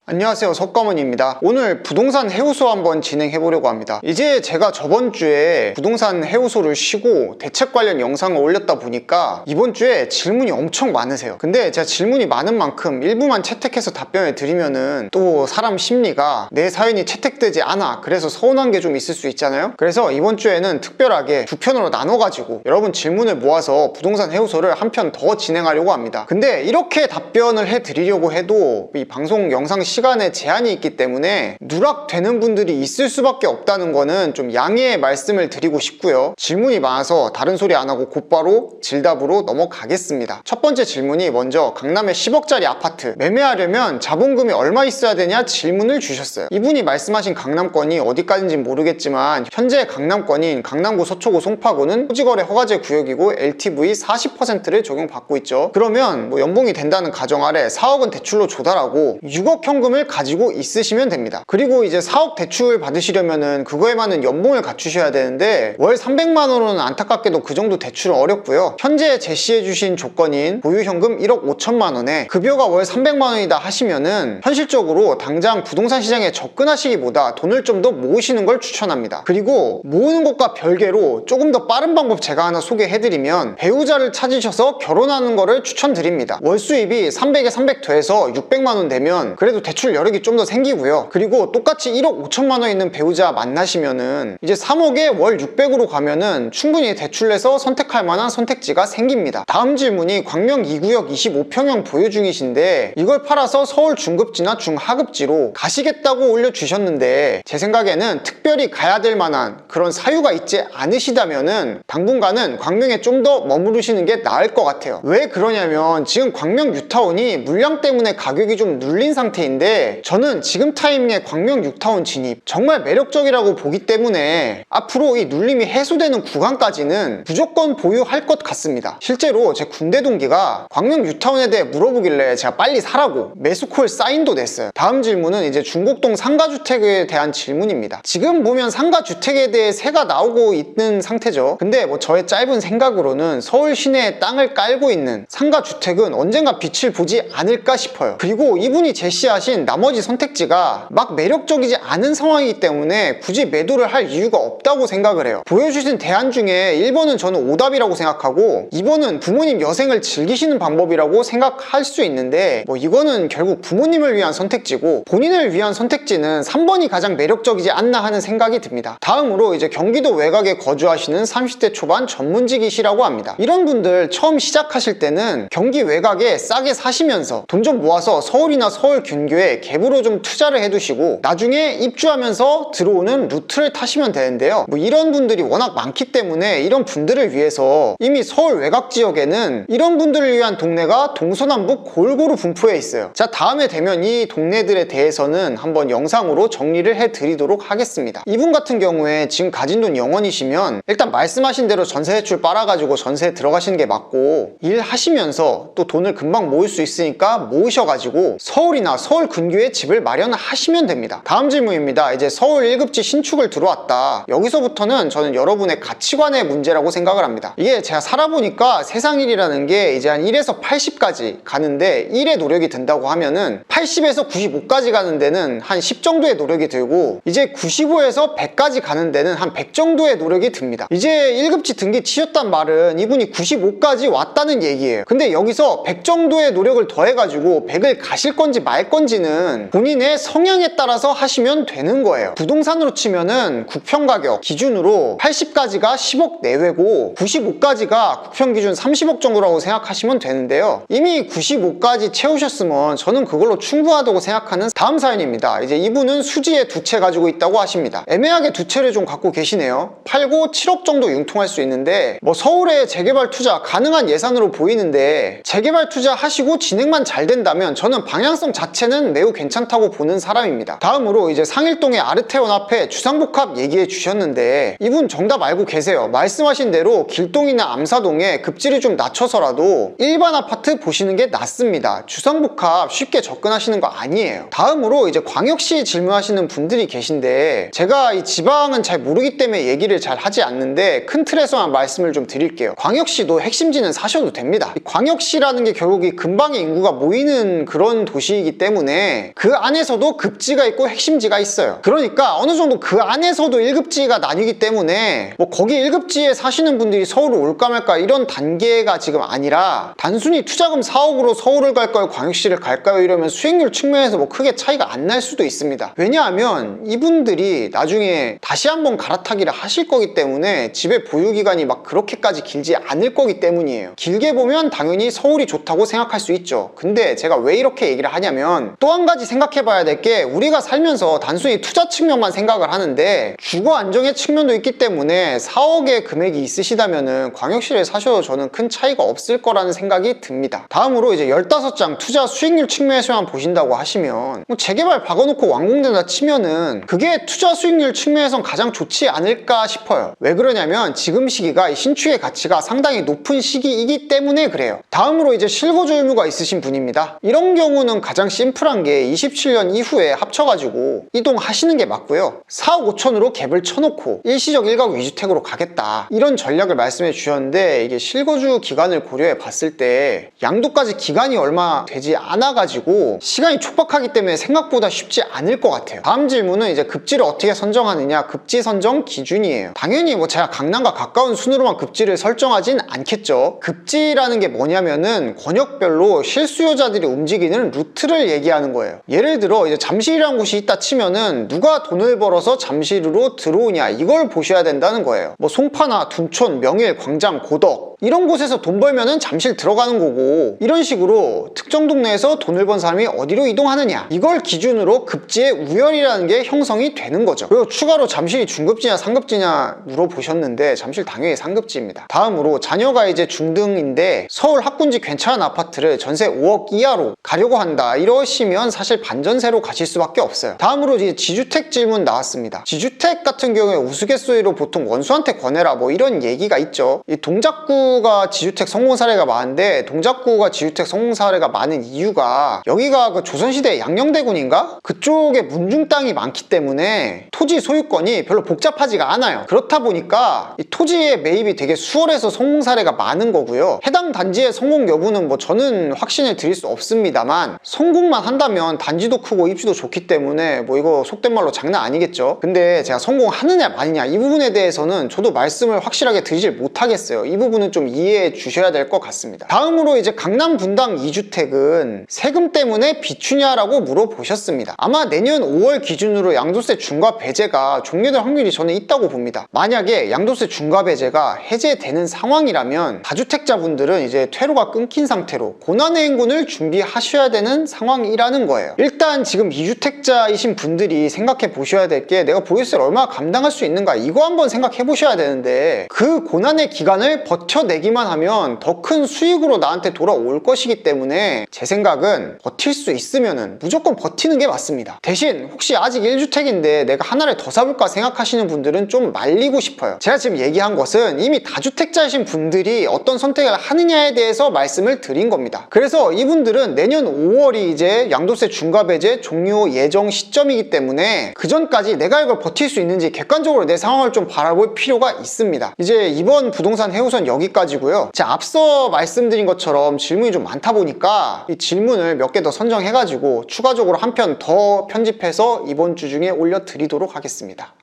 안녕하세요, 석가모니입니다. 오늘 부동산 해우소 한번 진행해 보려고 합니다. 이제 제가 저번 주에 부동산 해우소를 쉬고 대책 관련 영상을 올렸다 보니까 이번 주에 질문이 엄청 많으세요. 근데 제가 질문이 많은 만큼 일부만 채택해서 답변을 드리면은 또 사람 심리가 내 사연이 채택되지 않아, 그래서 서운한 게 좀 있을 수 있잖아요. 그래서 이번 주에는 특별하게 두 편으로 나눠가지고 여러분 질문을 모아서 부동산 해우소를 한 편 더 진행하려고 합니다. 근데 이렇게 답변을 해 드리려고 해도 이 방송 영상 시간에 제한이 있기 때문에 누락되는 분들이 있을 수밖에 없다는 거는 좀 양해의 말씀을 드리고 싶고요. 질문이 많아서 다른 소리 안 하고 곧바로 질답으로 넘어가겠습니다. 첫 번째 질문이 먼저 강남의 10억짜리 아파트 매매하려면 자본금이 얼마 있어야 되냐 질문을 주셨어요. 이분이 말씀하신 강남권이 어디까지인지 모르겠지만 현재 강남권인 강남구, 서초구, 송파구는 토지거래 허가제 구역이고 LTV 40%를 적용받고 있죠. 그러면 연봉이 된다는 가정 아래 4억은 대출로 조달하고 6억 현금을 가지고 있으시면 됩니다. 그리고 이제 4억 대출 받으시려면은 그거에 맞는 연봉을 갖추셔야 되는데 월 300만 원은 안타깝게도 그 정도 대출은 어렵고요. 현재 제시해 주신 조건인 보유현금 1억 5천만 원에 급여가 월 300만 원이다 하시면은 현실적으로 당장 부동산 시장에 접근하시기보다 돈을 좀 더 모으시는 걸 추천합니다. 그리고 모으는 것과 별개로 조금 더 빠른 방법 제가 하나 소개해드리면 배우자를 찾으셔서 결혼하는 거를 추천드립니다. 월 수입이 300에 300 돼서 600만 원 되면 그래도 대출 여력이 좀 더 생기고요. 그리고 똑같이 1억 5천만 원 있는 배우자 만나시면은 이제 3억에 월 600으로 가면은 충분히 대출 내서 선택할 만한 선택지가 생깁니다. 다음 질문이 광명 2구역 25평형 보유 중이신데 이걸 팔아서 서울 중급지나 중하급지로 가시겠다고 올려주셨는데 제 생각에는 특별히 가야 될 만한 그런 사유가 있지 않으시다면은 당분간은 광명에 좀 더 머무르시는 게 나을 것 같아요. 왜 그러냐면 지금 광명 뉴타운이 물량 때문에 가격이 좀 눌린 상태인데 저는 지금 타이밍에 광명 뉴타운 진입 정말 매력적이라고 보기 때문에 앞으로 이 눌림이 해소되는 구간까지는 무조건 보유할 것 같습니다. 실제로 제 군대 동기가 광명 뉴타운에 대해 물어보길래 제가 빨리 사라고 매수콜 사인도 냈어요. 다음 질문은 이제 중곡동 상가주택에 대한 질문입니다. 지금 보면 상가주택에 대해 새가 나오고 있는 상태죠. 근데 저의 짧은 생각으로는 서울 시내에 땅을 깔고 있는 상가주택은 언젠가 빛을 보지 않을까 싶어요. 그리고 이분이 제시하신 나머지 선택지가 막 매력적이지 않은 상황이기 때문에 굳이 매도를 할 이유가 없다고 생각을 해요. 보여주신 대안 중에 1번은 저는 오답이라고 생각하고 2번은 부모님 여생을 즐기시는 방법이라고 생각할 수 있는데 이거는 결국 부모님을 위한 선택지고 본인을 위한 선택지는 3번이 가장 매력적이지 않나 하는 생각이 듭니다. 다음으로 이제 경기도 외곽에 거주하시는 30대 초반 전문직이시라고 합니다. 이런 분들 처음 시작하실 때는 경기 외곽에 싸게 사시면서 돈 좀 모아서 서울이나 서울 근교에 갭으로 좀 투자를 해두시고 나중에 입주하면서 들어오는 루트를 타시면 되는데요. 이런 분들이 워낙 많기 때문에 이런 분들을 위해서 이미 서울 외곽 지역에는 이런 분들을 위한 동네가 동서남북 골고루 분포해 있어요. 자, 다음에 되면 이 동네들에 대해서는 한번 영상으로 정리를 해드리도록 하겠습니다. 이분 같은 경우에 지금 가진 돈 0원이시면 일단 말씀하신 대로 전세 대출 빨아가지고 전세에 들어가시는 게 맞고 일하시면서 또 돈을 금방 모을 수 있으니까 모으셔가지고 서울이나 서울 근교에 집을 마련하시면 됩니다. 다음 질문입니다. 이제 서울 1급지 신축을 들어왔다. 여기서부터는 저는 여러분의 가치관의 문제라고 생각을 합니다. 이게 제가 살아보니까 세상 일이라는 게 이제 한 1에서 80까지 가는데 1의 노력이 든다고 하면은 80에서 95까지 가는 데는 한 10 정도의 노력이 들고 이제 95에서 100까지 가는 데는 한 100 정도의 노력이 듭니다. 이제 1급지 등기 치셨단 말은 이분이 95까지 왔다는 얘기예요. 근데 여기서 100 정도의 노력을 더해가지고 100을 가실 건지 말 건지는 본인의 성향에 따라서 하시면 되는 거예요. 부동산으로 치면은 국평가격 기준으로 80까지가 10억 내외고 95까지가 국평 기준 30억 정도라고 생각하시면 되는데요. 이미 95까지 채우셨으면 저는 그걸로 충분하다고 생각하는 다음 사연입니다. 이제 이분은 수지에 두 채 가지고 있다고 하십니다. 애매하게 두 채를 좀 갖고 계시네요. 팔고 7억 정도 융통할 수 있는데 서울에 재개발 투자 가능한 예산으로 보이는데 재개발 투자 하시고 진행만 잘 된다면 저는 방향성 자체는 매우 괜찮다고 보는 사람입니다. 다음으로 이제 상일동의 아르테온 앞에 주상복합 얘기해 주셨는데 이분 정답 알고 계세요. 말씀하신 대로 길동이나 암사동에 급지를 좀 낮춰서라도 일반 아파트 보시는 게 낫습니다. 주상복합 쉽게 접근하시는 거 아니에요. 다음으로 이제 광역시 질문하시는 분들이 계신데 제가 이 지방은 잘 모르기 때문에 얘기를 잘 하지 않는데 큰 틀에서만 말씀을 좀 드릴게요. 광역시도 핵심지는 사셔도 됩니다. 이 광역시라는 게 결국 이 근방의 인구가 모이는 그런 도시이기 때문에 때문에 그 안에서도 급지가 있고 핵심지가 있어요. 그러니까 어느 정도 그 안에서도 1급지가 나뉘기 때문에 뭐 거기 1급지에 사시는 분들이 서울을 올까 말까 이런 단계가 지금 아니라 단순히 투자금 4억으로 서울을 갈까요 광역시를 갈까요 이러면 수익률 측면에서 뭐 크게 차이가 안 날 수도 있습니다. 왜냐하면 이분들이 나중에 다시 한번 갈아타기를 하실 거기 때문에 집의 보유기간이 막 그렇게까지 길지 않을 거기 때문이에요. 길게 보면 당연히 서울이 좋다고 생각할 수 있죠. 근데 제가 왜 이렇게 얘기를 하냐면 또 한 가지 생각해 봐야 될 게 우리가 살면서 단순히 투자 측면만 생각을 하는데 주거 안정의 측면도 있기 때문에 4억의 금액이 있으시다면은 광역시를 사셔도 저는 큰 차이가 없을 거라는 생각이 듭니다. 다음으로 이제 15장 투자 수익률 측면에서만 보신다고 하시면 뭐 재개발 박아놓고 완공된다 치면은 그게 투자 수익률 측면에선 가장 좋지 않을까 싶어요. 왜 그러냐면 지금 시기가 신축의 가치가 상당히 높은 시기이기 때문에 그래요. 다음으로 이제 실거주 의무가 있으신 분입니다. 이런 경우는 가장 심플한 게 27년 이후에 합쳐가지고 이동하시는 게 맞고요. 4억 5천으로 갭을 쳐놓고 일시적 1가구 2주택으로 가겠다 이런 전략을 말씀해 주셨는데 이게 실거주 기간을 고려해 봤을 때 양도까지 기간이 얼마 되지 않아가지고 시간이 촉박하기 때문에 생각보다 쉽지 않을 것 같아요. 다음 질문은 이제 급지를 어떻게 선정하느냐 급지 선정 기준이에요. 당연히 뭐 제가 강남과 가까운 순으로만 급지를 설정하진 않겠죠. 급지라는 게 뭐냐면은 권역별로 실수요자들이 움직이는 루트를 얘기하는 거예요. 예를 들어 이제 잠실이라는 곳이 있다 치면은 누가 돈을 벌어서 잠실으로 들어오냐 이걸 보셔야 된다는 거예요. 뭐 송파나 둔촌, 명일, 광장, 고덕 이런 곳에서 돈 벌면은 잠실 들어가는 거고 이런 식으로 특정 동네에서 돈을 번 사람이 어디로 이동하느냐 이걸 기준으로 급지의 우열이라는 게 형성이 되는 거죠. 그리고 추가로 잠실이 중급지냐 상급지냐 물어보셨는데 잠실 당연히 상급지입니다. 다음으로 자녀가 이제 중등인데 서울 학군지 괜찮은 아파트를 전세 5억 이하로 가려고 한다 이러시면 사실 반전세로 가실 수밖에 없어요. 다음으로 이제 지주택 질문 나왔습니다. 지주택 같은 경우에 우스갯소리로 보통 원수한테 권해라 뭐 이런 얘기가 있죠. 이 동작구가 지주택 성공 사례가 많은데 동작구가 지주택 성공 사례가 많은 이유가 여기가 그 조선시대 양녕대군인가? 그쪽에 문중 땅이 많기 때문에 토지 소유권이 별로 복잡하지가 않아요. 그렇다 보니까 이 토지의 매입이 되게 수월해서 성공 사례가 많은 거고요. 해당 단지의 성공 여부는 뭐 저는 확신을 드릴 수 없습니다만 성공만 한다면 단지도 크고 입지도 좋기 때문에 뭐 이거 속된 말로 장난 아니겠죠. 근데 제가 성공하느냐 마느냐 이 부분에 대해서는 저도 말씀을 확실하게 드리질 못하겠어요. 이 부분은 좀 이해해 주셔야 될 것 같습니다. 다음으로 이제 강남 분당 2주택은 세금 때문에 비추냐라고 물어보셨습니다. 아마 내년 5월 기준으로 양도세 중과 배제가 종료될 확률이 저는 있다고 봅니다. 만약에 양도세 중과 배제가 해제되는 상황이라면 다주택자분들은 이제 퇴로가 끊긴 상태로 고난의 행군을 준비하셔야 되는 상황이라는 거예요. 일단 지금 2주택자이신 분들이 생각해 보셔야 될 게 내가 보유세를 얼마나 감당할 수 있는가 이거 한번 생각해 보셔야 되는데 그 고난의 기간을 버텨내기만 하면 더 큰 수익으로 나한테 돌아올 것이기 때문에 제 생각은 버틸 수 있으면은 무조건 버티는 게 맞습니다. 대신 혹시 아직 1주택인데 내가 하나를 더 사볼까 생각하시는 분들은 좀 말리고 싶어요. 제가 지금 얘기한 것은 이미 다주택자이신 분들이 어떤 선택을 하느냐에 대해서 말씀을 드린 겁니다. 그래서 이분들은 내년 5월이 이제 양도세 중과 배제 종료 예정 시점이기 때문에 그 전까지 내가 이걸 버틸 수 있는지 객관적으로 내 상황을 좀 바라볼 필요가 있습니다. 이제 이번 부동산 해우선 여기까지고요. 제가 앞서 말씀드린 것처럼 질문이 좀 많다 보니까 이 질문을 몇 개 더 선정해가지고 추가적으로 한 편 더 편집해서 이번 주 중에 올려드리도록 하겠습니다.